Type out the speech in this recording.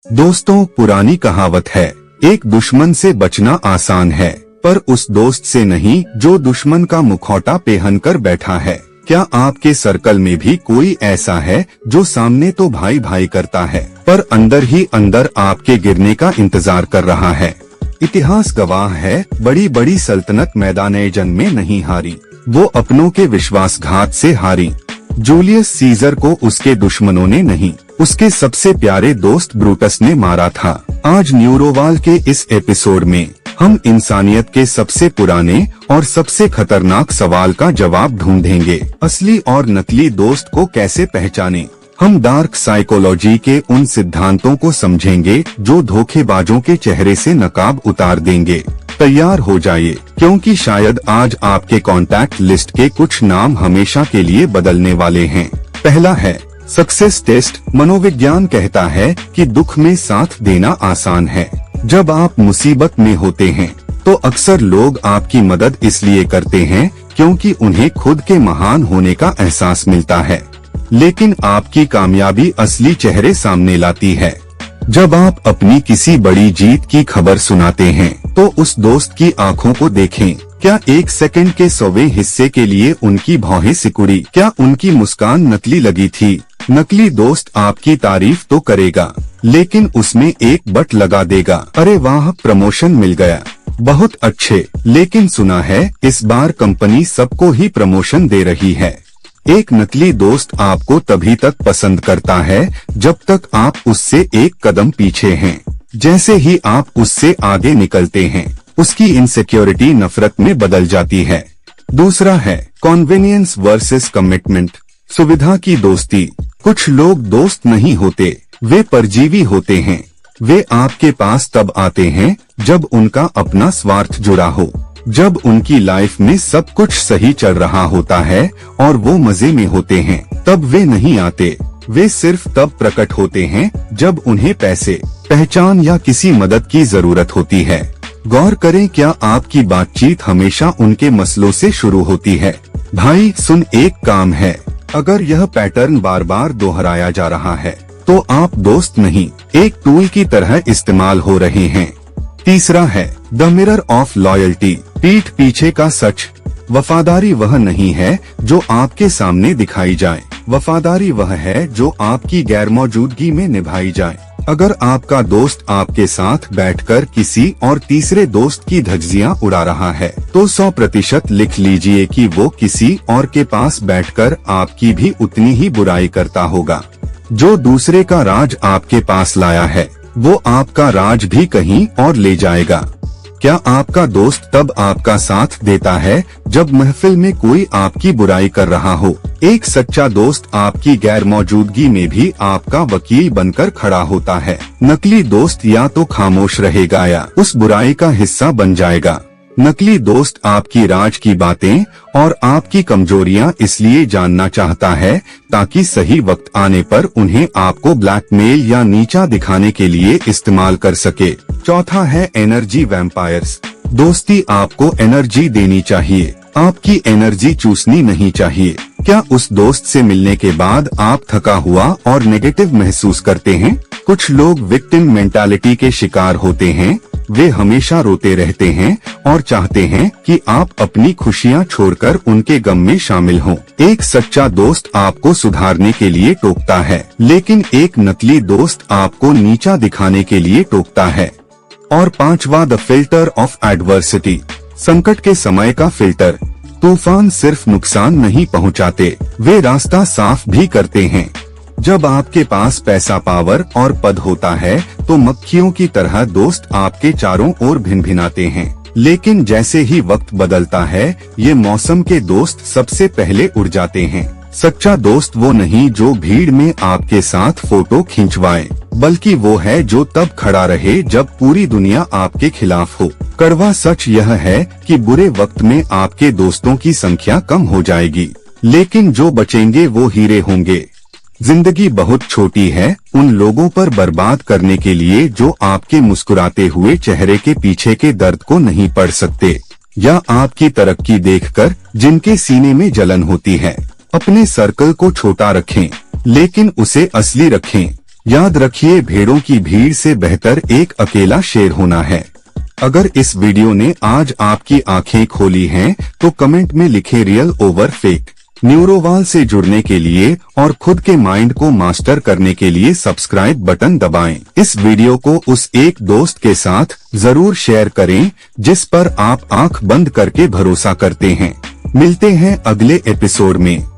दोस्तों, पुरानी कहावत है, एक दुश्मन से बचना आसान है, पर उस दोस्त से नहीं जो दुश्मन का मुखौटा पहनकर बैठा है। क्या आपके सर्कल में भी कोई ऐसा है जो सामने तो भाई भाई करता है, पर अंदर ही अंदर आपके गिरने का इंतजार कर रहा है? इतिहास गवाह है, बड़ी बड़ी सल्तनत मैदाने जंग में नहीं हारी, वो अपनों के विश्वासघात से हारी। जूलियस सीजर को उसके दुश्मनों ने नहीं, उसके सबसे प्यारे दोस्त ब्रूटस ने मारा था। आज न्यूरोवाल के इस एपिसोड में हम इंसानियत के सबसे पुराने और सबसे खतरनाक सवाल का जवाब ढूंढेंगे। असली और नकली दोस्त को कैसे पहचानें? हम डार्क साइकोलॉजी के उन सिद्धांतों को समझेंगे जो धोखेबाजों के चेहरे से नकाब उतार देंगे। तैयार हो जाइए, क्योंकि शायद आज आपके कॉन्टैक्ट लिस्ट के कुछ नाम हमेशा के लिए बदलने वाले हैं। पहला है सक्सेस टेस्ट। मनोविज्ञान कहता है कि दुख में साथ देना आसान है। जब आप मुसीबत में होते हैं तो अक्सर लोग आपकी मदद इसलिए करते हैं क्योंकि उन्हें खुद के महान होने का एहसास मिलता है, लेकिन आपकी कामयाबी असली चेहरे सामने लाती है। जब आप अपनी किसी बड़ी जीत की खबर सुनाते हैं तो उस दोस्त की आंखों को देखें। क्या एक सेकंड के 100वें हिस्से के लिए उनकी भौहें सिकुड़ी? क्या उनकी मुस्कान नकली लगी थी? नकली दोस्त आपकी तारीफ तो करेगा, लेकिन उसमें एक बट लगा देगा, अरे वाह, प्रमोशन मिल गया, बहुत अच्छे। लेकिन सुना है इस बार कंपनी सबको ही प्रमोशन दे रही है। एक नकली दोस्त आपको तभी तक पसंद करता है जब तक आप उससे एक कदम पीछे हैं। जैसे ही आप उससे आगे निकलते हैं, उसकी इनसिक्योरिटी नफरत में बदल जाती है। दूसरा है कन्वीनियंस वर्सेस कमिटमेंट। सुविधा की दोस्ती। कुछ लोग दोस्त नहीं होते, वे परजीवी होते हैं। वे आपके पास तब आते हैं जब उनका अपना स्वार्थ जुड़ा हो, जब उनकी लाइफ में सब कुछ सही चल रहा होता है और वो मजे में होते हैं, तब वे नहीं आते। वे सिर्फ तब प्रकट होते हैं जब उन्हें पैसे, पहचान या किसी मदद की जरूरत होती है। गौर करें, क्या आपकी बातचीत हमेशा उनके मसलों से शुरू होती है? भाई सुन, एक काम है, अगर यह पैटर्न बार बार दोहराया जा रहा है तो आप दोस्त नहीं, एक टूल की तरह इस्तेमाल हो रहे हैं। तीसरा है द मिरर ऑफ लॉयल्टी। पीठ पीछे का सच। वफादारी वह नहीं है जो आपके सामने दिखाई जाए, वफादारी वह है जो आपकी गैरमौजूदगी में निभाई जाए। अगर आपका दोस्त आपके साथ बैठकर किसी और तीसरे दोस्त की धज्जियां उड़ा रहा है तो 100% लिख लीजिए कि वो किसी और के पास बैठकर आपकी भी उतनी ही बुराई करता होगा। जो दूसरे का राज आपके पास लाया है, वो आपका राज भी कहीं और ले जाएगा। क्या आपका दोस्त तब आपका साथ देता है जब महफिल में कोई आपकी बुराई कर रहा हो? एक सच्चा दोस्त आपकी गैर मौजूदगी में भी आपका वकील बनकर खड़ा होता है। नकली दोस्त या तो खामोश रहेगा या उस बुराई का हिस्सा बन जाएगा। नकली दोस्त आपकी राज की बातें और आपकी कमजोरियां इसलिए जानना चाहता है ताकि सही वक्त आने पर उन्हें आपको ब्लैकमेल या नीचा दिखाने के लिए इस्तेमाल कर सके। चौथा है एनर्जी वैम्पायर्स। दोस्ती आपको एनर्जी देनी चाहिए, आपकी एनर्जी चूसनी नहीं चाहिए। क्या उस दोस्त से मिलने के बाद आप थका हुआ और नेगेटिव महसूस करते हैं? कुछ लोग विक्टिम मेंटालिटी के शिकार होते हैं। वे हमेशा रोते रहते हैं और चाहते हैं कि आप अपनी खुशियां छोड़कर उनके गम में शामिल हों। एक सच्चा दोस्त आपको सुधारने के लिए टोकता है, लेकिन एक नकली दोस्त आपको नीचा दिखाने के लिए टोकता है। और पांचवा द फिल्टर ऑफ एडवर्सिटी। संकट के समय का फिल्टर। तूफान सिर्फ नुकसान नहीं पहुंचाते, वे रास्ता साफ भी करते हैं। जब आपके पास पैसा, पावर और पद होता है तो मक्खियों की तरह दोस्त आपके चारों ओर भिनभिनाते हैं, लेकिन जैसे ही वक्त बदलता है ये मौसम के दोस्त सबसे पहले उड़ जाते हैं। सच्चा दोस्त वो नहीं जो भीड़ में आपके साथ फोटो खिंचवाए, बल्कि वो है जो तब खड़ा रहे जब पूरी दुनिया आपके खिलाफ हो। कड़वा सच यह है कि बुरे वक्त में आपके दोस्तों की संख्या कम हो जाएगी, लेकिन जो बचेंगे वो हीरे होंगे। जिंदगी बहुत छोटी है उन लोगों पर बर्बाद करने के लिए जो आपके मुस्कुराते हुए चेहरे के पीछे के दर्द को नहीं पढ़ सकते, या आपकी तरक्की देखकर जिनके सीने में जलन होती है। अपने सर्कल को छोटा रखें, लेकिन उसे असली रखें। याद रखिए, भेड़ों की भीड़ से बेहतर एक अकेला शेर होना है। अगर इस वीडियो ने आज आपकी आंखें खोली हैं, तो कमेंट में लिखें रियल ओवर फेक। न्यूरोवाल से जुड़ने के लिए और खुद के माइंड को मास्टर करने के लिए सब्सक्राइब बटन दबाएं। इस वीडियो को उस एक दोस्त के साथ जरूर शेयर करें जिस पर आप आंख बंद करके भरोसा करते हैं। मिलते हैं अगले एपिसोड में।